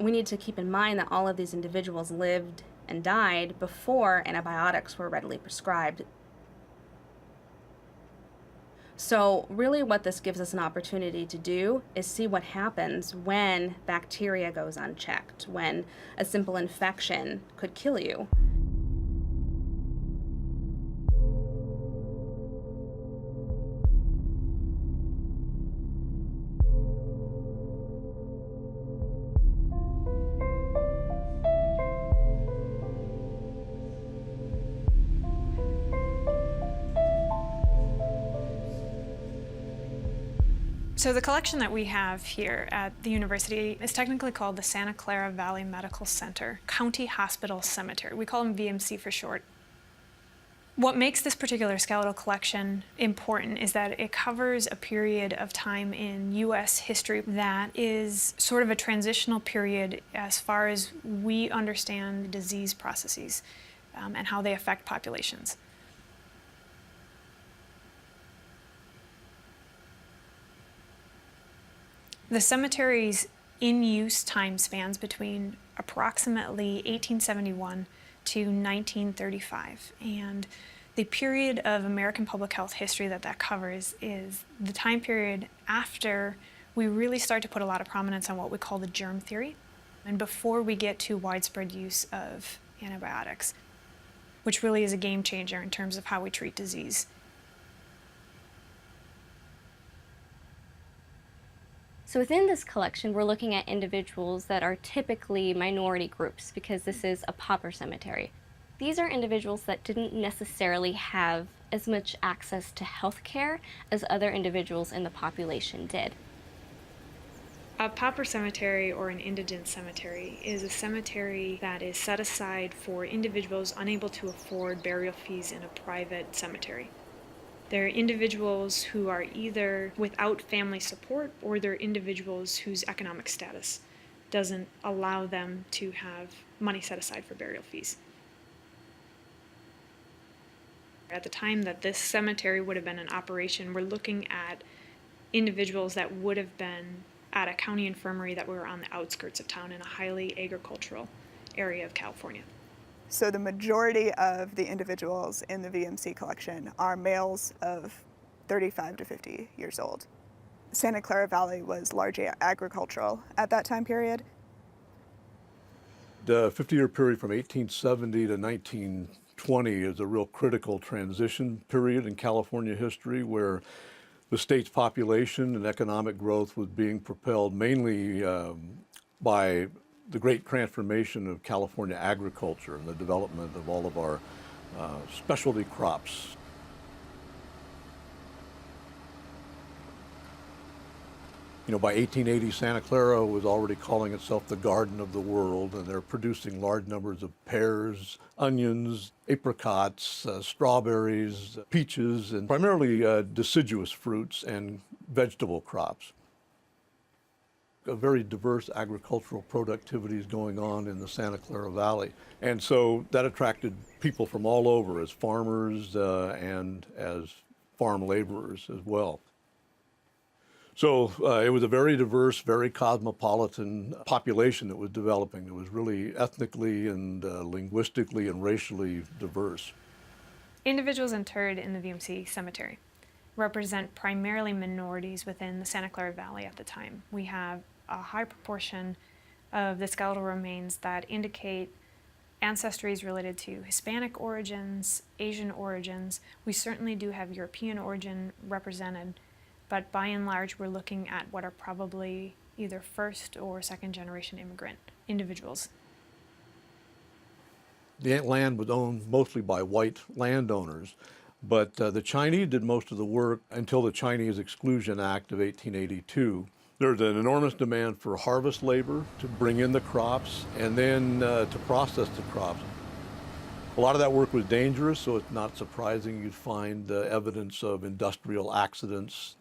We need to keep in mind that all of these individuals lived and died before antibiotics were readily prescribed. So really what this gives us an opportunity to do is see what happens when bacteria goes unchecked, when a simple infection could kill you. So the collection that we have here at the university is technically called the Santa Clara Valley Medical Center County Hospital Cemetery. We call them VMC for short. What makes this particular skeletal collection important is that it covers a period of time in U.S. history that is sort of a transitional period as far as we understand disease processes and how they affect populations. The cemetery's in-use time spans between approximately 1871 to 1935, and the period of American public health history that covers is the time period after we really start to put a lot of prominence on what we call the germ theory, and before we get to widespread use of antibiotics, which really is a game changer in terms of how we treat disease. So within this collection, we're looking at individuals that are typically minority groups because this is a pauper cemetery. These are individuals that didn't necessarily have as much access to health care as other individuals in the population did. A pauper cemetery or an indigent cemetery is a cemetery that is set aside for individuals unable to afford burial fees in a private cemetery. They're individuals who are either without family support or they're individuals whose economic status doesn't allow them to have money set aside for burial fees. At the time that this cemetery would have been in operation, we're looking at individuals that would have been at a county infirmary that were on the outskirts of town in a highly agricultural area of California. So the majority of the individuals in the VMC collection are males of 35 to 50 years old. Santa Clara Valley was largely agricultural at that time period. The 50-year period from 1870 to 1920 is a real critical transition period in California history where the state's population and economic growth was being propelled mainly by the great transformation of California agriculture and the development of all of our specialty crops. You know, by 1880, Santa Clara was already calling itself the Garden of the World, and they're producing large numbers of pears, onions, apricots, strawberries, peaches, and primarily deciduous fruits and vegetable crops. A very diverse agricultural productivity is going on in the Santa Clara Valley. And so that attracted people from all over as farmers and as farm laborers as well. So it was a very diverse, very cosmopolitan population that was developing. It was really ethnically and linguistically and racially diverse. Individuals interred in the VMC cemetery represent primarily minorities within the Santa Clara Valley at the time. We have a high proportion of the skeletal remains that indicate ancestries related to Hispanic origins, Asian origins. We certainly do have European origin represented, but by and large we're looking at what are probably either first or second generation immigrant individuals. The land was owned mostly by white landowners, but the Chinese did most of the work until the Chinese Exclusion Act of 1882. There's an enormous demand for harvest labor to bring in the crops and then to process the crops. A lot of that work was dangerous, so it's not surprising you'd find evidence of industrial accidents